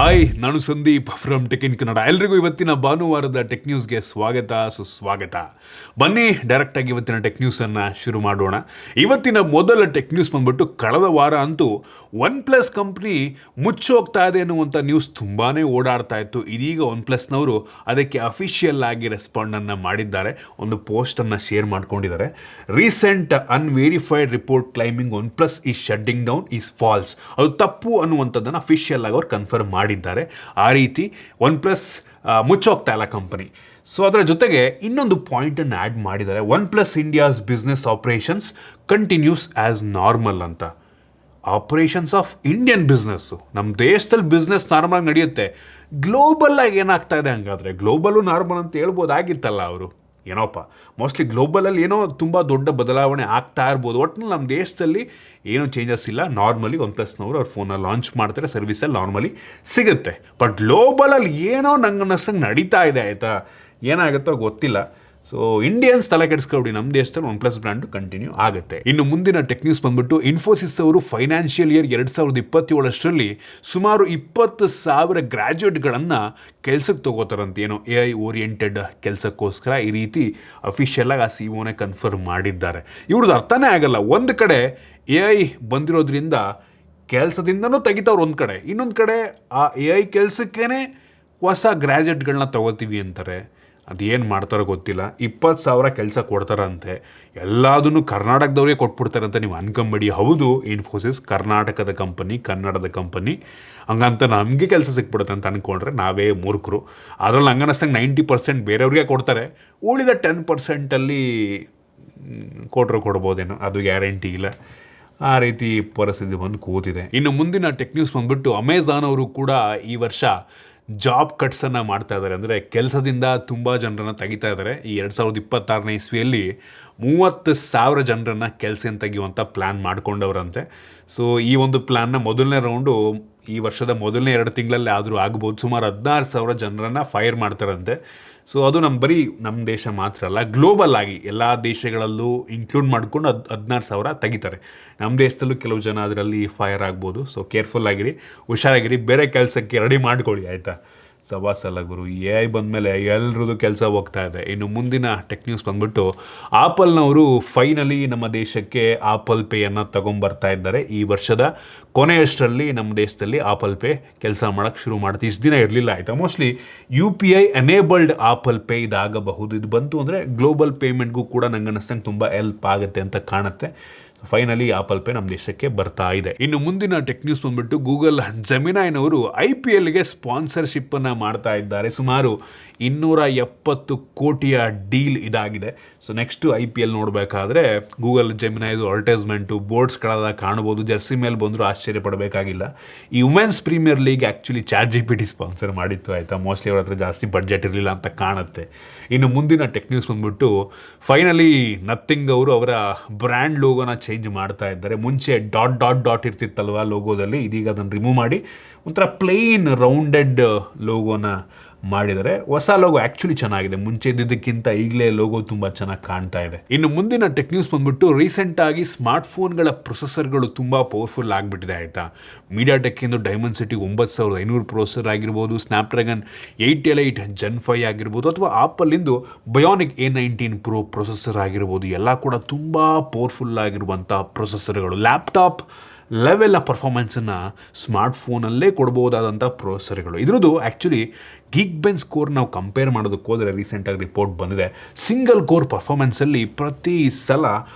Hi, ನಾನು Sandeep from tech in Kannada. ಎಲ್ರಿಗೂ ಇವತ್ತಿನ ಭಾನುವಾರದ ಟೆಕ್ ನ್ಯೂಸ್ಗೆ ಸ್ವಾಗತ ಸುಸ್ವಾಗತ. ಬನ್ನಿ ಡೈರೆಕ್ಟಾಗಿ ಇವತ್ತಿನ ಟೆಕ್ ನ್ಯೂಸನ್ನು ಶುರು ಮಾಡೋಣ. ಇವತ್ತಿನ ಮೊದಲ ಟೆಕ್ ನ್ಯೂಸ್ ಬಂದ್ಬಿಟ್ಟು, ಕಳೆದ ವಾರ ಅಂತೂ OnePlus ಕಂಪ್ನಿ ಮುಚ್ಚೋಗ್ತಾ ಇದೆ ಅನ್ನುವಂಥ ನ್ಯೂಸ್ ತುಂಬಾ ಓಡಾಡ್ತಾ ಇತ್ತು. ಇದೀಗ OnePlusನವರು ಅದಕ್ಕೆ ಅಫಿಷಿಯಲ್ ಆಗಿ ರೆಸ್ಪಾಂಡನ್ನು ಮಾಡಿದ್ದಾರೆ, ಒಂದು ಪೋಸ್ಟನ್ನು ಶೇರ್ ಮಾಡ್ಕೊಂಡಿದ್ದಾರೆ. Recent unverified report claiming OnePlus is shutting down is false. ಅದು ತಪ್ಪು ಅನ್ನುವಂಥದ್ದನ್ನು ಅಫಿಷಿಯಲ್ ಆಗಿ ಅವ್ರು ಕನ್ಫರ್ಮ್ ಮಾಡಿದ್ದಾರೆ. ಆ ರೀತಿ OnePlus ಮುಚ್ಚೋಗ್ತಾ ಇಲ್ಲ ಕಂಪನಿ. ಸೊ ಅದರ ಜೊತೆಗೆ ಇನ್ನೊಂದು ಪಾಯಿಂಟನ್ನು ಆ್ಯಡ್ ಮಾಡಿದ್ದಾರೆ. OnePlus India's business operations continues as normal ಅಂತ. ಆಪರೇಷನ್ಸ್ ಆಫ್ ಇಂಡಿಯನ್ ಬಿಸ್ನೆಸ್ಸು, ನಮ್ಮ ದೇಶದಲ್ಲಿ ಬಿಸ್ನೆಸ್ ನಾರ್ಮಲ್ ನಡೆಯುತ್ತೆ. ಗ್ಲೋಬಲ್ಲಾಗಿ ಏನಾಗ್ತಾ ಇದೆ ಹಂಗಾದರೆ? ಗ್ಲೋಬಲು ನಾರ್ಮಲ್ ಅಂತ ಹೇಳ್ಬೋದಾಗಿತ್ತಲ್ಲ ಅವರು. ಏನೋಪ್ಪ, ಮೋಸ್ಟ್ಲಿ ಗ್ಲೋಬಲಲ್ಲಿ ಏನೋ ತುಂಬ ದೊಡ್ಡ ಬದಲಾವಣೆ ಆಗ್ತಾ ಇರ್ಬೋದು. ಒಟ್ಟಿನಲ್ಲಿ ನಮ್ಮ ದೇಶದಲ್ಲಿ ಏನೂ ಚೇಂಜಸ್ ಇಲ್ಲ. ನಾರ್ಮಲಿ OnePlusನವರು ಅವ್ರ ಫೋನಲ್ಲಿ ಲಾಂಚ್ ಮಾಡ್ತಾರೆ, ಸರ್ವಿಸಲ್ಲಿ ನಾರ್ಮಲಿ ಸಿಗುತ್ತೆ. ಬಟ್ ಗ್ಲೋಬಲಲ್ಲಿ ಏನೋ ನಂಗೆ ಅನ್ನಿಸ್ತಂಗೆ ನಡೀತಾ ಇದೆ, ಆಯಿತಾ? ಏನಾಗುತ್ತೋ ಗೊತ್ತಿಲ್ಲ. ಸೊ ಇಂಡಿಯನ್ಸ್ ತಲೆ ಕೆಡಿಸ್ಕೊಬಿಡಿ, ನಮ್ಮ ದೇಶದಲ್ಲಿ OnePlus ಬ್ರ್ಯಾಂಡು ಕಂಟಿನ್ಯೂ ಆಗುತ್ತೆ. ಇನ್ನು ಮುಂದಿನ ಟೆಕ್ ನ್ಯೂಸ್ ಬಂದ್ಬಿಟ್ಟು, ಇನ್ಫೋಸಿಸ್ ಅವರು ಫೈನಾನ್ಷಿಯಲ್ ಇಯರ್ 2027 ಸುಮಾರು 20,000 ಗ್ರ್ಯಾಜುಯೇಟ್ಗಳನ್ನು ಕೆಲಸಕ್ಕೆ ತಗೋತಾರಂತೆ. ಏನೋ AI ಓರಿಯೆಂಟೆಡ್ ಕೆಲಸಕ್ಕೋಸ್ಕರ. ಈ ರೀತಿ ಅಫಿಷಿಯಲಾಗಿ ಆ CEO ಕನ್ಫರ್ಮ್ ಮಾಡಿದ್ದಾರೆ. ಇವ್ರದ್ದು ಅರ್ಥನೇ ಆಗಲ್ಲ. ಒಂದು ಕಡೆ AI ಬಂದಿರೋದ್ರಿಂದ ಕೆಲಸದಿಂದನೂ ತೆಗಿತಾವ್ರು ಒಂದು ಕಡೆ, ಇನ್ನೊಂದು ಕಡೆ ಆ AI ಕೆಲಸಕ್ಕೇ ಹೊಸ ಗ್ರ್ಯಾಜುಯೇಟ್ಗಳನ್ನ ತಗೋತೀವಿ ಅಂತಾರೆ. ಅದೇನು ಮಾಡ್ತಾರೋ ಗೊತ್ತಿಲ್ಲ. 20,000 ಕೆಲಸ ಕೊಡ್ತಾರಂತೆ. ಎಲ್ಲದನ್ನು ಕರ್ನಾಟಕದವ್ರಿಗೆ ಕೊಟ್ಬಿಡ್ತಾರಂತೆ. ನೀವು ಅನ್ಕೊಂಬೇಡಿ. ಹೌದು, ಇನ್ಫೋಸಿಸ್ ಕರ್ನಾಟಕದ ಕಂಪನಿ, ಕನ್ನಡದ ಕಂಪನಿ. ಹಂಗಂತ ನಮಗೆ ಕೆಲಸ ಸಿಕ್ಬಿಡುತ್ತೆ ಅಂತ ಅಂದ್ಕೊಂಡ್ರೆ ನಾವೇ ಮೂರ್ಖರು. ಅದರಲ್ಲಿ ಹಂಗನ್ನಿಸ್ತಂಗೆ 90% ಬೇರೆಯವ್ರಿಗೆ ಕೊಡ್ತಾರೆ, ಉಳಿದ 10%ಅಲ್ಲಿ ಕೊಡ್ಬೋದೇನೋ, ಅದು ಗ್ಯಾರಂಟಿ ಇಲ್ಲ. ಆ ರೀತಿ ಪರಿಸ್ಥಿತಿ ಬಂದು ಕೂತಿದೆ. ಇನ್ನು ಮುಂದಿನ ಟೆಕ್ ನ್ಯೂಸ್ ಬಂದ್ಬಿಟ್ಟು, ಅಮೆಝಾನ್ ಅವರು ಕೂಡ ಈ ವರ್ಷ ಜಾಬ್ ಕಟ್ಸನ್ನು ಮಾಡ್ತಾ ಇದ್ದಾರೆ. ಅಂದರೆ ಕೆಲಸದಿಂದ ತುಂಬ ಜನರನ್ನು ತೆಗಿತಾ ಇದ್ದಾರೆ. ಈ 2026ನೇ ಇಸ್ವಿಯಲ್ಲಿ 30,000 ಜನರನ್ನು ಕೆಲಸದಿಂದ ತೆಗೆಯುವಂಥ ಪ್ಲ್ಯಾನ್ ಮಾಡ್ಕೊಂಡವ್ರಂತೆ. ಸೊ ಈ ಒಂದು ಪ್ಲ್ಯಾನ್ನ ಮೊದಲನೇ ರೌಂಡು ಈ ವರ್ಷದ ಮೊದಲನೇ 2 ತಿಂಗಳಲ್ಲಿ ಆದರೂ ಆಗ್ಬೋದು. ಸುಮಾರು 16,000 ಜನರನ್ನು ಫೈರ್ ಮಾಡ್ತಾರಂತೆ. ಸೊ ಅದು ನಮ್ಮ ದೇಶ ಮಾತ್ರ ಅಲ್ಲ, ಗ್ಲೋಬಲ್ ಆಗಿ ಎಲ್ಲ ದೇಶಗಳಲ್ಲೂ ಇನ್ಕ್ಲೂಡ್ ಮಾಡ್ಕೊಂಡು 16,000 ತೆಗಿತಾರೆ. ನಮ್ಮ ದೇಶದಲ್ಲೂ ಕೆಲವು ಜನ ಅದರಲ್ಲಿ ಫೈರ್ ಆಗ್ಬೋದು. ಸೊ ಕೇರ್ಫುಲ್ ಆಗಿರಿ, ಹುಷಾರಾಗಿರಿ, ಬೇರೆ ಕೆಲಸಕ್ಕೆ ರೆಡಿ ಮಾಡ್ಕೊಳ್ಳಿ, ಆಯಿತಾ? ಸವಾಸಲ್ಲ ಗುರು. AI ಬಂದಮೇಲೆ ಎಲ್ರದ್ದು ಕೆಲಸ ಹೋಗ್ತಾ ಇದೆ. ಇನ್ನು ಮುಂದಿನ ಟೆಕ್ ನ್ಯೂಸ್ ಬಂದ್ಬಿಟ್ಟು, ಆಪಲ್ನವರು ಫೈನಲಿ ನಮ್ಮ ದೇಶಕ್ಕೆ ಆಪಲ್ ಪೇಯನ್ನು ತೊಗೊಂಬರ್ತಾ ಇದ್ದಾರೆ. ಈ ವರ್ಷದ ಕೊನೆಯಷ್ಟರಲ್ಲಿ ನಮ್ಮ ದೇಶದಲ್ಲಿ ಆಪಲ್ ಪೇ ಕೆಲಸ ಮಾಡೋಕ್ಕೆ ಶುರು ಮಾಡುತ್ತೆ. ಇಷ್ಟು ದಿನ ಇರಲಿಲ್ಲ, ಆಯಿತಾ? Mostly UPI enabled Apple Pay ಇದಾಗಬಹುದು. ಇದು ಬಂತು ಅಂದರೆ ಗ್ಲೋಬಲ್ ಪೇಮೆಂಟ್ಗೂ ಕೂಡ ನಂಗೆ ಅನ್ನಿಸ್ತಂಗೆ ತುಂಬ ಹೆಲ್ಪ್ ಆಗುತ್ತೆ ಅಂತ ಕಾಣುತ್ತೆ. ಫೈನಲಿ ಆಪಲ್ ಪೇ ನಮ್ಮ ದೇಶಕ್ಕೆ ಬರ್ತಾ ಇದೆ. ಇನ್ನು ಮುಂದಿನ ಟೆಕ್ ನ್ಯೂಸ್ ಬಂದ್ಬಿಟ್ಟು, ಗೂಗಲ್ ಜೆಮಿನೈನವರು IPLಗೆ ಸ್ಪಾನ್ಸರ್ಶಿಪ್ಪನ್ನು ಮಾಡ್ತಾ ಇದ್ದಾರೆ. ಸುಮಾರು 270 ಕೋಟಿಯ ಡೀಲ್ ಇದಾಗಿದೆ. ಸೊ ನೆಕ್ಸ್ಟು IPL ನೋಡಬೇಕಾದ್ರೆ ಗೂಗಲ್ ಜೆಮಿನೈದು ಅಡ್ವರ್ಟೈಸ್ಮೆಂಟು ಬೋರ್ಡ್ಸ್ಗಳೆಲ್ಲ ಕಾಣ್ಬೋದು. ಜರ್ಸಿ ಮೇಲೆ ಬಂದರೂ ಆಶ್ಚರ್ಯ ಪಡಬೇಕಾಗಿಲ್ಲ. ಈ women's premier league actually ChatGPT sponsor ಮಾಡಿತ್ತು, ಆಯಿತಾ? ಮೋಸ್ಟ್ಲಿ ಅವ್ರ ಹತ್ರ ಜಾಸ್ತಿ ಬಡ್ಜೆಟ್ ಇರಲಿಲ್ಲ ಅಂತ ಕಾಣುತ್ತೆ. ಇನ್ನು ಮುಂದಿನ ಟೆಕ್ ನ್ಯೂಸ್ ಬಂದ್ಬಿಟ್ಟು, ಫೈನಲಿ ನಥಿಂಗ್ ಅವರು ಅವರ ಬ್ರ್ಯಾಂಡ್ ಲೋಗೋನ ಚೇಂಜ್ ಮಾಡ್ತಾ ಇದ್ದಾರೆ. ಮುಂಚೆ ಡಾಟ್ ಇರ್ತಿತ್ತಲ್ವ ಲೋಗೋದಲ್ಲಿ, ಇದೀಗ ಅದನ್ನು ರಿಮೂವ್ ಮಾಡಿ ಒಂಥರ ಪ್ಲೇನ್ ರೌಂಡೆಡ್ ಲೋಗೋನ ಮಾಡಿದ್ದಾರೆ. ಹೊಸ ಲೋಗೋ ಆ್ಯಕ್ಚುಲಿ ಚೆನ್ನಾಗಿದೆ. ಮುಂಚೆ ಇದ್ದಿದ್ದಕ್ಕಿಂತ ಈಗಲೇ ಲೋಗೋ ತುಂಬ ಚೆನ್ನಾಗಿ ಕಾಣ್ತಾ ಇದೆ. ಇನ್ನು ಮುಂದಿನ ಟೆಕ್ ನ್ಯೂಸ್ ಬಂದ್ಬಿಟ್ಟು, ರೀಸೆಂಟಾಗಿ ಸ್ಮಾರ್ಟ್ಫೋನ್ಗಳ ಪ್ರೊಸೆಸರ್ಗಳು ತುಂಬ ಪವರ್ಫುಲ್ ಆಗಿಬಿಟ್ಟಿದೆ, ಆಯಿತಾ? ಮೀಡಿಯಾಟೆಕ್ಕಿಂದು ಡೈಮೆನ್ಸಿಟಿ 9500 ಪ್ರೊಸೆಸರ್ ಆಗಿರ್ಬೋದು, ಸ್ನ್ಯಾಪ್ಡ್ರ್ಯಾಗನ್ 888 Gen 5 ಆಗಿರ್ಬೋದು, ಅಥವಾ ಆಪಲ್ಲಿಂದು ಬಯೋನಿಕ್ A19 Pro ಪ್ರೊಸೆಸರ್ ಆಗಿರ್ಬೋದು. ಎಲ್ಲ ಕೂಡ ತುಂಬ ಪವರ್ಫುಲ್ ಆಗಿರುವಂಥ ಪ್ರೊಸೆಸರ್ಗಳು. Laptop level ಪರ್ಫಾರ್ಮೆನ್ಸನ್ನು ಸ್ಮಾರ್ಟ್ಫೋನಲ್ಲೇ ಕೊಡ್ಬೋದಾದಂಥ ಪ್ರೊಸೆಸರ್ಗಳು. ಇದ್ರದ್ದು ಆ್ಯಕ್ಚುಲಿ ಗೀಕ್ ಬೆಂಚ್ ಸ್ಕೋರ್ ನಾವು ಕಂಪೇರ್ ಮಾಡೋದಕ್ಕೆ ಹೋದರೆ ರೀಸೆಂಟಾಗಿ ರಿಪೋರ್ಟ್ ಬಂದಿದೆ. ಸಿಂಗಲ್ ಕೋರ್ ಪರ್ಫಾರ್ಮೆನ್ಸಲ್ಲಿ ಪ್ರತಿ ಸಲ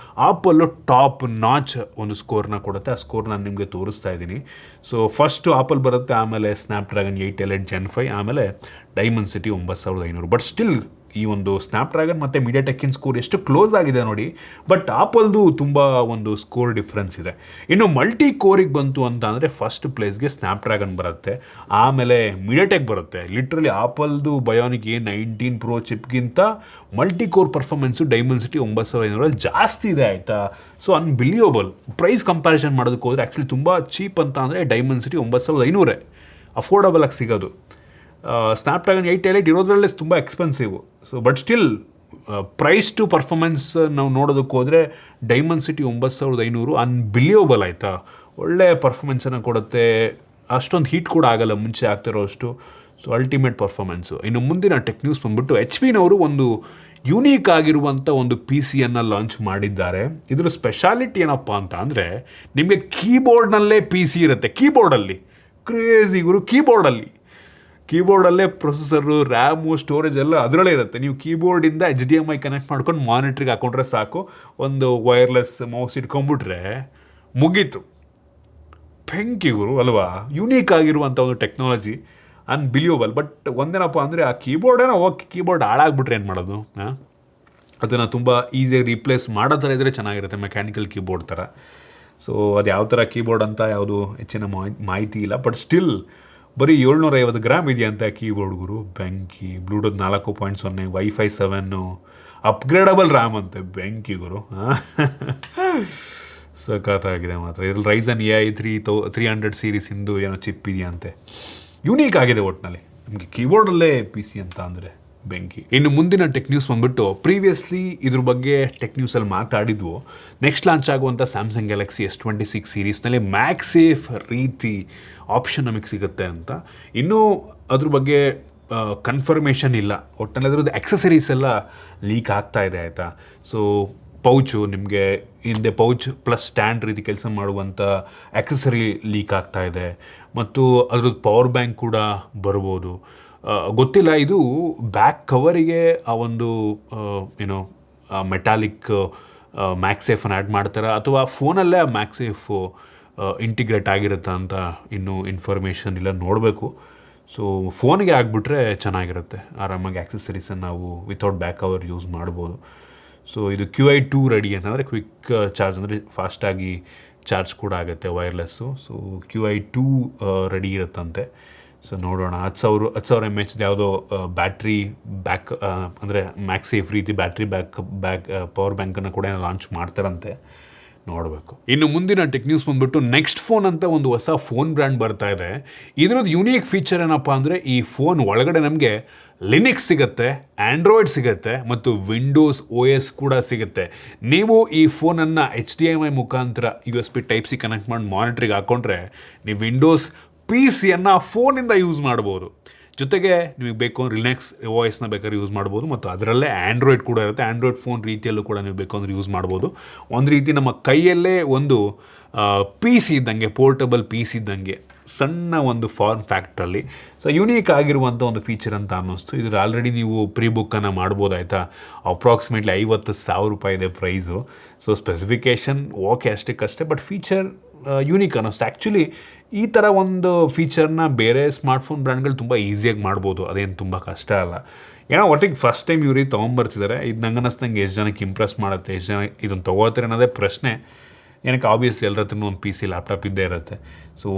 ಆಪಲ್ಲು ಟಾಪ್ ನಾಚ್ ಒಂದು ಸ್ಕೋರ್ನ ಕೊಡುತ್ತೆ. ಆ ಸ್ಕೋರ್ ನಾನು ನಿಮಗೆ ತೋರಿಸ್ತಾ ಇದ್ದೀನಿ. ಸೊ ಫಸ್ಟು ಆಪಲ್ ಬರುತ್ತೆ, ಆಮೇಲೆ ಸ್ನ್ಯಾಪ್ಡ್ರ್ಯಾಗನ್ 888 Gen 5, ಆಮೇಲೆ ಡೈಮೆನ್ಸಿಟಿ 9500. ಬಟ್ ಸ್ಟಿಲ್ ಈ ಒಂದು ಸ್ನ್ಯಾಪ್ಡ್ರ್ಯಾಗನ್ ಮತ್ತು ಮೀಡಿಯಾಟೆಕ್ಕಿನ ಸ್ಕೋರ್ ಎಷ್ಟು ಕ್ಲೋಸ್ ಆಗಿದೆ ನೋಡಿ. ಬಟ್ ಆಪಲ್ದು ತುಂಬ ಒಂದು ಸ್ಕೋರ್ ಡಿಫ್ರೆನ್ಸ್ ಇದೆ. ಇನ್ನು ಮಲ್ಟಿ ಕೋರಿಗೆ ಬಂತು ಅಂತ ಅಂದರೆ ಫಸ್ಟ್ ಪ್ಲೇಸ್ಗೆ ಸ್ನ್ಯಾಪ್ಡ್ರ್ಯಾಗನ್ ಬರುತ್ತೆ, ಆಮೇಲೆ ಮೀಡಿಯಾಟೆಕ್ ಬರುತ್ತೆ. ಲಿಟ್ರಲಿ ಆಪಲ್ದು ಬಯೋನಿಕ್ A19 Pro ಚಿಪ್ಗಿಂತ ಮಲ್ಟಿ ಕೋರ್ ಪರ್ಫಾರ್ಮೆನ್ಸು ಡೈಮೆನ್ಸಿಟಿ 9500 ಜಾಸ್ತಿ ಇದೆ, ಆಯಿತಾ? So unbelievable. ಪ್ರೈಸ್ ಕಂಪ್ಯಾರಿಸನ್ ಮಾಡೋದಕ್ಕೆ ಹೋದರೆ ಆ್ಯಕ್ಚುಲಿ ತುಂಬ ಚೀಪ್ ಅಂತ ಅಂದರೆ ಡೈಮೆನ್ಸಿಟಿ 9500 ಅಫೋರ್ಡಬಲ್ ಆಗಿ ಸಿಗೋದು. ಸ್ನ್ಯಾಪ್ಡ್ರ್ಯಾಗನ್ 888 ಇರೋದ್ರಲ್ಲೇ ತುಂಬ expensive. So but still price to performance ನಾವು ನೋಡೋದಕ್ಕೆ ಹೋದರೆ ಡೈಮೆನ್ಸಿಟಿ 9500 ಅನ್ಬಿಲಿಯಬಲ್, ಆಯಿತಾ? ಒಳ್ಳೆ ಪರ್ಫಾರ್ಮೆನ್ಸನ್ನು ಕೊಡುತ್ತೆ. ಅಷ್ಟೊಂದು ಹೀಟ್ ಕೂಡ ಆಗಲ್ಲ ಮುಂಚೆ ಆಗ್ತಿರೋ ಅಷ್ಟು. So ultimate performance. ಇನ್ನು ಮುಂದಿನ ಟೆಕ್ ನ್ಯೂಸ್ ಬಂದ್ಬಿಟ್ಟು ಎಚ್ ಪಿನವರು ಒಂದು ಯುನೀಕ್ ಆಗಿರುವಂಥ ಒಂದು ಪಿ ಸಿಯನ್ನು ಲಾಂಚ್ ಮಾಡಿದ್ದಾರೆ. ಇದರ ಸ್ಪೆಷಾಲಿಟಿ ಏನಪ್ಪ ಅಂತ ಅಂದರೆ ನಿಮಗೆ ಕೀಬೋರ್ಡ್ನಲ್ಲೇ ಪಿ ಸಿ ಇರುತ್ತೆ. ಕೀಬೋರ್ಡಲ್ಲಿ ಕ್ರೇಜಿ ಗುರು, ಕೀಬೋರ್ಡಲ್ಲೇ ಪ್ರೊಸೆಸರು, ರ್ಯಾಮು, ಸ್ಟೋರೇಜ್ ಎಲ್ಲ ಅದರಲ್ಲೇ ಇರುತ್ತೆ. ನೀವು ಕೀಬೋರ್ಡಿಂದ HDMI ಕನೆಕ್ಟ್ ಮಾಡ್ಕೊಂಡು ಮಾನಿಟ್ರಿಗೆ ಹಾಕೊಂಡ್ರೆ ಸಾಕು, ಒಂದು ವೈರ್ಲೆಸ್ ಮೌಸ್ ಇಟ್ಕೊಂಡ್ಬಿಟ್ರೆ ಮುಗೀತು. ಬೆಂಕಿ ಗುರು ಅಲ್ವಾ? ಯುನೀಕ್ ಆಗಿರುವಂಥ ಒಂದು ಟೆಕ್ನಾಲಜಿ, ಅನ್ಬಿಲಿಯಬಲ್. ಬಟ್ ಒಂದೇನಪ್ಪ ಅಂದರೆ ಆ ಕೀಬೋರ್ಡೇನೋ ಓಕೆ, ಕೀಬೋರ್ಡ್ ಹಾಳಾಗ್ಬಿಟ್ರೆ ಏನು ಮಾಡೋದು? ಅದನ್ನು ತುಂಬ ಈಸಿಯಾಗಿ ರೀಪ್ಲೇಸ್ ಮಾಡೋ ಥರ ಇದ್ದರೆ ಚೆನ್ನಾಗಿರುತ್ತೆ, ಮೆಕ್ಯಾನಿಕಲ್ ಕೀಬೋರ್ಡ್ ಥರ. ಸೊ ಅದು ಯಾವ ಥರ ಕೀಬೋರ್ಡ್ ಅಂತ ಯಾವುದು ಹೆಚ್ಚಿನ ಮಾಹಿತಿ ಇಲ್ಲ. ಬಟ್ ಸ್ಟಿಲ್ ಬರೀ 750 ಗ್ರಾಮ್ ಇದೆಯಂತ ಕೀಬೋರ್ಡ್ ಗುರು. ಬೆಂಕಿ. ಬ್ಲೂಟೂತ್ 4.0, ವೈಫೈ 7, ಅಪ್ಗ್ರೇಡಬಲ್ ರ್ಯಾಮ್ ಅಂತೆ. ಬೆಂಕಿ ಗುರು. ಸಖತ್ತಾಗಿದೆ ಮಾತ್ರ. ಇದ್ರಲ್ಲಿ Ryzen AI 300 ಸೀರೀಸಿಂದು ಏನೋ ಚಿಪ್ ಇದೆಯಂತೆ. ಯುನೀಕ್ ಆಗಿದೆ ಒಟ್ಟಿನಲ್ಲಿ. ನಿಮಗೆ ಕೀಬೋರ್ಡಲ್ಲೇ ಪಿ ಸಿ ಅಂತ ಅಂದರೆ ಬೆಂಕಿ. ಇನ್ನು ಮುಂದಿನ ಟೆಕ್ ನ್ಯೂಸ್ ಬಂದ್ಬಿಟ್ಟು ಪ್ರೀವಿಯಸ್ಲಿ ಇದ್ರ ಬಗ್ಗೆ ಟೆಕ್ ನ್ಯೂಸಲ್ಲಿ ಮಾತಾಡಿದ್ವು. ನೆಕ್ಸ್ಟ್ ಲಾಂಚ್ ಆಗುವಂಥ ಸ್ಯಾಮ್ಸಂಗ್ ಗ್ಯಾಲಕ್ಸಿ S26 ಸೀರೀಸ್ನಲ್ಲಿ ಮ್ಯಾಗ್ಸೇಫ್ ರೀತಿ ಆಪ್ಷನ್ ನಮಗೆ ಸಿಗುತ್ತೆ ಅಂತ. ಇನ್ನೂ ಅದ್ರ ಬಗ್ಗೆ ಕನ್ಫರ್ಮೇಷನ್ ಇಲ್ಲ. ಒಟ್ಟಿನಲ್ಲಿ ಅದರದ್ದು ಆಕ್ಸೆಸರೀಸ್ ಎಲ್ಲ ಲೀಕ್ ಆಗ್ತಾ ಇದೆ, ಆಯಿತಾ. ಸೊ ಪೌಚು, ನಿಮಗೆ ಹಿಂದೆ ಪೌಚ್ ಪ್ಲಸ್ ಸ್ಟ್ಯಾಂಡ್ ರೀತಿ ಕೆಲಸ ಮಾಡುವಂಥ ಆಕ್ಸೆಸರಿ ಲೀಕ್ ಆಗ್ತಾ ಇದೆ. ಮತ್ತು ಅದ್ರದ್ದು ಪವರ್ ಬ್ಯಾಂಕ್ ಕೂಡ ಬರ್ಬೋದು, ಗೊತ್ತಿಲ್ಲ. ಇದು ಬ್ಯಾಕ್ ಕವರಿಗೆ ಆ ಒಂದು ಏನೋ ಮೆಟಾಲಿಕ್ ಮ್ಯಾಗ್ಸೇಫನ್ನು ಆ್ಯಡ್ ಮಾಡ್ತಾರೆ, ಅಥವಾ ಫೋನಲ್ಲೇ ಆ ಮ್ಯಾಗ್ಸೇಫು ಇಂಟಿಗ್ರೇಟ್ ಆಗಿರುತ್ತೆ ಅಂತ ಇನ್ನೂ ಇನ್ಫಾರ್ಮೇಷನ್ ಇಲ್ಲ, ನೋಡಬೇಕು. ಸೊ ಫೋನಿಗೆ ಆಗಿಬಿಟ್ರೆ ಚೆನ್ನಾಗಿರುತ್ತೆ, ಆರಾಮಾಗಿ ಆಕ್ಸೆಸರೀಸನ್ನು ನಾವು ವಿತೌಟ್ ಬ್ಯಾಕ್ ಕವರ್ ಯೂಸ್ ಮಾಡ್ಬೋದು. ಸೊ ಇದು QI 2 ರೆಡಿ ಅಂತಂದರೆ ಕ್ವಿಕ್ ಚಾರ್ಜ್, ಅಂದರೆ ಫಾಸ್ಟಾಗಿ ಚಾರ್ಜ್ ಕೂಡ ಆಗುತ್ತೆ, ವೈರ್ಲೆಸ್ಸು. ಸೊ QI 2 ರೆಡಿ ಇರುತ್ತಂತೆ. ಸೊ ನೋಡೋಣ. 10,000 mAh ಯಾವುದೋ ಬ್ಯಾಟ್ರಿ ಬ್ಯಾಕ್, ಅಂದರೆ ಮ್ಯಾಗ್ಸೇಫ್ ರೀತಿ ಬ್ಯಾಟ್ರಿ ಪವರ್ ಬ್ಯಾಂಕನ್ನು ಕೂಡ ಲಾಂಚ್ ಮಾಡ್ತಾರಂತೆ, ನೋಡಬೇಕು. ಇನ್ನು ಮುಂದಿನ ಟೆಕ್ ನ್ಯೂಸ್ ಬಂದ್ಬಿಟ್ಟು ನೆಕ್ಸ್ಟ್ ಫೋನ್ ಅಂತ ಒಂದು ಹೊಸ ಫೋನ್ ಬ್ರ್ಯಾಂಡ್ ಬರ್ತಾ ಇದೆ. ಇದರದ್ದು ಯುನೀಕ್ ಫೀಚರ್ ಏನಪ್ಪ ಅಂದರೆ ಈ ಫೋನ್ ಒಳಗಡೆ ನಮಗೆ ಲಿನಿಕ್ಸ್ ಸಿಗುತ್ತೆ, ಆ್ಯಂಡ್ರಾಯ್ಡ್ ಸಿಗುತ್ತೆ, ಮತ್ತು ವಿಂಡೋಸ್ OS ಕೂಡ ಸಿಗುತ್ತೆ. ನೀವು ಈ ಫೋನನ್ನು HDMI ಮುಖಾಂತರ USB Type-C ಕನೆಕ್ಟ್ ಮಾಡಿ ಮಾನಿಟ್ರಿಗೆ ಹಾಕ್ಕೊಂಡ್ರೆ ನೀವು ವಿಂಡೋಸ್ PC-ಯನ್ನು ಫೋನಿಂದ ಯೂಸ್ ಮಾಡ್ಬೋದು. ಜೊತೆಗೆ ನಿಮಗೆ ಬೇಕು ಅಂದರೆ ಲಿನಕ್ಸ್ OS-ನ ಬೇಕಾದ್ರೆ ಯೂಸ್ ಮಾಡ್ಬೋದು, ಮತ್ತು ಅದರಲ್ಲೇ ಆ್ಯಂಡ್ರಾಯ್ಡ್ ಕೂಡ ಇರುತ್ತೆ. ಆ್ಯಂಡ್ರಾಯ್ಡ್ ಫೋನ್ ರೀತಿಯಲ್ಲೂ ಕೂಡ ನೀವು ಬೇಕು ಅಂದರೆ ಯೂಸ್ ಮಾಡ್ಬೋದು. ಒಂದು ರೀತಿ ನಮ್ಮ ಕೈಯಲ್ಲೇ ಒಂದು PC ಇದ್ದಂಗೆ, ಪೋರ್ಟಬಲ್ PC ಇದ್ದಂಗೆ, ಸಣ್ಣ ಒಂದು ಫಾರ್ಮ್ ಫ್ಯಾಕ್ಟ್ರಲ್ಲಿ. ಸೊ ಯುನೀಕ್ ಆಗಿರುವಂಥ ಒಂದು ಫೀಚರ್ ಅಂತ ಅನ್ನಿಸ್ತು. ಇದ್ರ ಆಲ್ರೆಡಿ ನೀವು ಪ್ರೀ ಬುಕ್ಕನ್ನು ಮಾಡ್ಬೋದು, ಆಯಿತಾ. ಅಪ್ರಾಕ್ಸಿಮೇಟ್ಲಿ 50,000 ರೂಪಾಯಿ ಇದೆ ಪ್ರೈಸು. ಸೊ ಸ್ಪೆಸಿಫಿಕೇಷನ್ ಓಕೆ ಅಷ್ಟಕ್ಕಷ್ಟೇ, ಬಟ್ ಫೀಚರ್ ಯೂನಿಕ್ ಅನ್ನಿಸ್ತು. ಆ್ಯಕ್ಚುಲಿ ಈ ಥರ ಒಂದು ಫೀಚರ್ನ ಬೇರೆ ಸ್ಮಾರ್ಟ್ಫೋನ್ ಬ್ರ್ಯಾಂಡ್ಗಳು ತುಂಬ ಈಸಿಯಾಗಿ ಮಾಡ್ಬೋದು, ಅದೇನು ತುಂಬ ಕಷ್ಟ ಅಲ್ಲ. ಏನೋ ಒಟ್ಟಿಗೆ ಫಸ್ಟ್ ಟೈಮ್ ಇವ್ರಿಗೆ ತೊಗೊಂಬರ್ತಿದ್ದಾರೆ. ಇದು ನಂಗೆ ಅನ್ನಿಸ್ದಂಗೆ ಎಷ್ಟು ಜನಕ್ಕೆ ಇಂಪ್ರೆಸ್ ಮಾಡುತ್ತೆ, ಎಷ್ಟು ಜನ ಇದನ್ನು ತೊಗೋತಾರೆ ಅನ್ನೋದೇ ಪ್ರಶ್ನೆ. ಏನಕ್ಕೆ ಆಬ್ವಿಯಸ್ಲಿ ಎಲ್ಲರ ಹತ್ರನೂ ಒಂದು PC ಲ್ಯಾಪ್ಟಾಪ್ ಇದ್ದೇ ಇರುತ್ತೆ. ಸೊ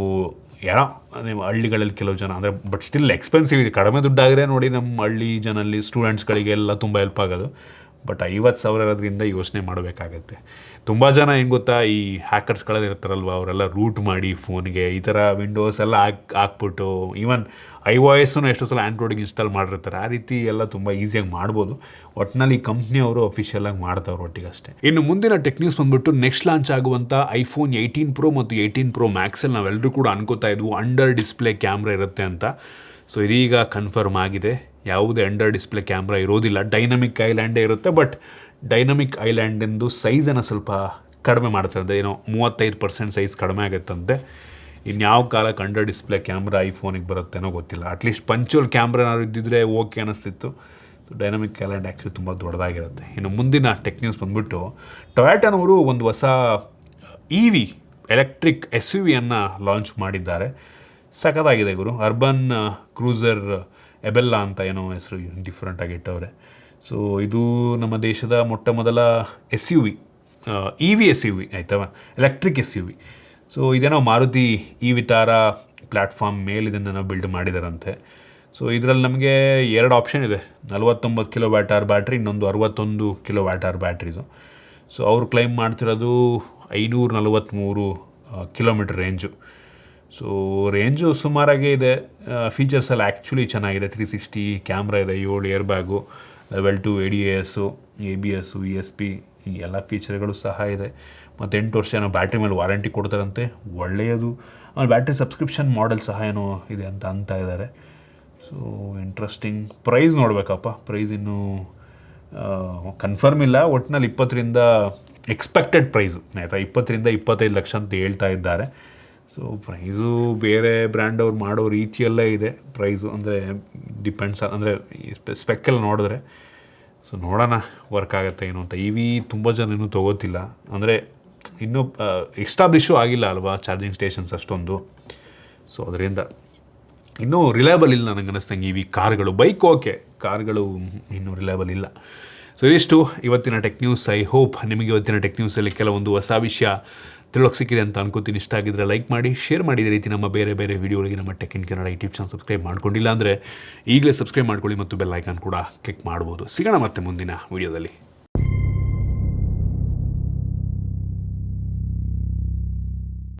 ಏನೋ ನೀವು ಹಳ್ಳಿಗಳಲ್ಲಿ ಕೆಲವು ಜನ ಅಂದರೆ, ಬಟ್ ಸ್ಟಿಲ್ ಎಕ್ಸ್ಪೆನ್ಸಿವ್ ಇದೆ. ಕಡಿಮೆ ದುಡ್ಡಾದರೆ ನೋಡಿ ನಮ್ಮ ಹಳ್ಳಿ ಜನಲ್ಲಿ ಸ್ಟೂಡೆಂಟ್ಸ್ಗಳಿಗೆಲ್ಲ ತುಂಬ ಹೆಲ್ಪ್ ಆಗೋದು. ಬಟ್ 50,000 ಇರೋದ್ರಿಂದ ಯೋಚನೆ ಮಾಡಬೇಕಾಗತ್ತೆ. ತುಂಬ ಜನ ಏನು ಗೊತ್ತಾ, ಈ ಹ್ಯಾಕರ್ಸ್ಗಳೆಲ್ಲ ಇರ್ತಾರಲ್ವ, ಅವರೆಲ್ಲ ರೂಟ್ ಮಾಡಿ ಫೋನ್ಗೆ ಈ ಥರ ವಿಂಡೋಸ್ ಎಲ್ಲ ಹಾಕ್ಬಿಟ್ಟು, ಈವನ್ iOS-ನು ಎಷ್ಟೋ ಸಲ ಆ್ಯಂಡ್ರಾಯ್ಡಿಗೆ ಇನ್ಸ್ಟಾಲ್ ಮಾಡಿರ್ತಾರೆ. ಆ ರೀತಿ ಎಲ್ಲ ತುಂಬ ಈಸಿಯಾಗಿ ಮಾಡ್ಬೋದು. ಒಟ್ಟಿನಲ್ಲಿ ಕಂಪ್ನಿಯವರು ಅಫಿಷಿಯಲಾಗಿ ಮಾಡ್ತಾವ್ರು ಒಟ್ಟಿಗೆ ಅಷ್ಟೇ. ಇನ್ನು ಮುಂದಿನ ಟೆಕ್ ನ್ಯೂಸ್ ಬಂದ್ಬಿಟ್ಟು ನೆಕ್ಸ್ಟ್ ಲಾಂಚ್ ಆಗುವಂಥ iPhone 18 Pro ಮತ್ತು 18 Pro Maxಲ್ಲಿ ನಾವೆಲ್ಲರೂ ಕೂಡ ಅನ್ಕೋತಾ ಇದ್ವು ಅಂಡರ್ ಡಿಸ್ಪ್ಲೇ ಕ್ಯಾಮ್ರಾ ಇರುತ್ತೆ ಅಂತ. ಸೊ ಇದೀಗ ಕನ್ಫರ್ಮ್ ಆಗಿದೆ, ಯಾವುದೇ ಅಂಡರ್ ಡಿಸ್ಪ್ಲೇ ಕ್ಯಾಮ್ರಾ ಇರೋದಿಲ್ಲ. ಡೈನಮಿಕ್ ಐಲ್ಯಾಂಡೇ ಇರುತ್ತೆ. ಬಟ್ ಡೈನಮಿಕ್ ಐಲ್ಯಾಂಡಿಂದು ಸೈಜನ್ನು ಸ್ವಲ್ಪ ಕಡಿಮೆ ಮಾಡ್ತಾರೆ, ಏನೋ 35% ಸೈಜ್ ಕಡಿಮೆ ಆಗುತ್ತಂತೆ. ಇನ್ಯಾವ ಕಾಲಕ್ಕೆ ಅಂಡರ್ ಡಿಸ್ಪ್ಲೇ ಕ್ಯಾಮ್ರಾ ಐಫೋನಿಗೆ ಬರುತ್ತೇನೋ ಗೊತ್ತಿಲ್ಲ. ಅಟ್ಲೀಸ್ಟ್ ಪಂಚೋಲ್ ಕ್ಯಾಮ್ರಾ ಏನಾದ್ರು ಇದ್ದಿದ್ರೆ ಓಕೆ ಅನ್ನಿಸ್ತಿತ್ತು. ಸೊ ಡೈನಮಿಕ್ ಐಲ್ಯಾಂಡ್ ಆ್ಯಕ್ಚುಲಿ ತುಂಬ ದೊಡ್ಡದಾಗಿರುತ್ತೆ. ಇನ್ನು ಮುಂದಿನ ಟೆಕ್ ನ್ಯೂಸ್ ಬಂದ್ಬಿಟ್ಟು ಟೊಯಾಟನವರು ಒಂದು ಹೊಸ EV ಎಲೆಕ್ಟ್ರಿಕ್ SUV-ಯನ್ನು ಲಾಂಚ್ ಮಾಡಿದ್ದಾರೆ. ಸಖತ್ತಾಗಿದೆ ಗುರು. ಅರ್ಬನ್ ಕ್ರೂಸರ್ ಎಬೆಲ್ಲಾ ಅಂತ ಏನೋ ಹೆಸರು ಡಿಫ್ರೆಂಟಾಗಿ ಇಟ್ಟವ್ರೆ. ಸೊ ಇದು ನಮ್ಮ ದೇಶದ ಮೊಟ್ಟ ಮೊದಲ SUV, EV SUV ಆಯ್ತವ, ಎಲೆಕ್ಟ್ರಿಕ್ SUV. ಸೊ ಇದೇನೋ ಮಾರುತಿ ವಿಟಾರಾ ಪ್ಲ್ಯಾಟ್ಫಾರ್ಮ್ ಮೇಲೆ ಇದನ್ನು ಬಿಲ್ಡ್ ಮಾಡಿದಾರಂತೆ. ಸೊ ಇದರಲ್ಲಿ ನಮಗೆ 2 ಆಪ್ಷನ್ ಇದೆ, 49 kWh ಬ್ಯಾಟ್ರಿ, ಇನ್ನೊಂದು 61 kWh ಬ್ಯಾಟ್ರಿದು. ಸೊ ಅವರು ಕ್ಲೈಮ್ ಮಾಡ್ತಿರೋದು 543 ಕಿಲೋಮೀಟರ್ ರೇಂಜು. ಸೊ ರೇಂಜು ಸುಮಾರಾಗೇ ಇದೆ. ಫೀಚರ್ಸ್ ಎಲ್ಲ ಆ್ಯಕ್ಚುಲಿ ಚೆನ್ನಾಗಿದೆ. 360 ಕ್ಯಾಮ್ರಾ ಇದೆ, 7 air bag, Level 2 ADAS, ABS, ESP, ಎಲ್ಲ ಫೀಚರ್ಗಳು ಸಹ ಇದೆ. ಮತ್ತು 8 ವರ್ಷ ಏನೋ ಬ್ಯಾಟ್ರಿ ಮೇಲೆ ವಾರಂಟಿ ಕೊಡ್ತಾರಂತೆ, ಒಳ್ಳೆಯದು. ಆಮೇಲೆ ಬ್ಯಾಟ್ರಿ ಸಬ್ಸ್ಕ್ರಿಪ್ಷನ್ ಮಾಡೆಲ್ ಸಹ ಏನೋ ಇದೆ ಅಂತ ಇದ್ದಾರೆ. So interesting. ಪ್ರೈಸ್ ನೋಡಬೇಕಪ್ಪ, ಪ್ರೈಸ್ ಇನ್ನೂ ಕನ್ಫರ್ಮ್ ಇಲ್ಲ. ಒಟ್ಟಿನಲ್ಲಿ 20ರಿಂದ ಎಕ್ಸ್ಪೆಕ್ಟೆಡ್ ಪ್ರೈಸು ಆಯಿತಾ, 20ರಿಂದ 25 ಲಕ್ಷ ಅಂತ ಹೇಳ್ತಾ ಇದ್ದಾರೆ. ಸೊ ಪ್ರೈಸು ಬೇರೆ ಬ್ರ್ಯಾಂಡ್ ಅವ್ರು ಮಾಡೋ ರೀತಿಯಲ್ಲೇ ಇದೆ ಪ್ರೈಸು, ಅಂದರೆ ಡಿಪೆಂಡ್ಸ್ ಅಂದರೆ ಸ್ಪೆಕ್ಕಲ್ಲಿ ನೋಡಿದ್ರೆ. ಸೊ ನೋಡೋಣ ವರ್ಕ್ ಆಗುತ್ತೆ ಏನು ಅಂತ. ತುಂಬ ಜನ ಇನ್ನೂ ತೊಗೋತಿಲ್ಲ, ಅಂದರೆ ಇನ್ನೂ ಎಸ್ಟಾಬ್ಲಿಷು ಆಗಿಲ್ಲ ಅಲ್ವಾ ಚಾರ್ಜಿಂಗ್ ಸ್ಟೇಷನ್ಸ್ ಅಷ್ಟೊಂದು. ಸೊ ಅದರಿಂದ ಇನ್ನೂ ರಿಲಯಬಲ್ ಇಲ್ಲ ನನಗೆ ಅನ್ನಿಸ್ದಂಗೆ ಕಾರ್ಗಳು. ಬೈಕ್ ಓಕೆ, ಕಾರ್ಗಳು ಇನ್ನೂ ರಿಲಯಬಲ್ ಇಲ್ಲ. ಸೊ ಇದಿಷ್ಟು ಇವತ್ತಿನ ಟೆಕ್ ನ್ಯೂಸ್. ಐ ಹೋಪ್ ನಿಮಗೆ ಇವತ್ತಿನ ಟೆಕ್ ನ್ಯೂಸಲ್ಲಿ ಕೆಲವೊಂದು ಹೊಸ ವಿಷಯ ತಿಳೋಕ್ಕೆ ಸಿಕ್ಕಿದೆ ಅಂತ ಅನ್ಕೋತೀನಿ. ಇಷ್ಟ ಆಗಿದ್ದರೆ ಲೈಕ್ ಮಾಡಿ, ಶೇರ್ ಮಾಡಿ. ಇದೇ ರೀತಿ ನಮ್ಮ ಬೇರೆ ಬೇರೆ ವೀಡಿಯೋಗಳಿಗೆ ನಮ್ಮ tech in Kannada YouTube channel subscribe ಮಾಡ್ಕೊಂಡಿಲ್ಲ ಅಂದರೆ ಈಗಲೇ ಸಬ್ಸ್ಕ್ರೈಬ್ ಮಾಡ್ಕೊಳ್ಳಿ ಮತ್ತು ಬೆಲ್ ಐಕಾನ್ ಕೂಡ ಕ್ಲಿಕ್ ಮಾಡ್ಬೋದು. ಸಿಗೋಣ ಮತ್ತೆ ಮುಂದಿನ ವೀಡಿಯೋದಲ್ಲಿ.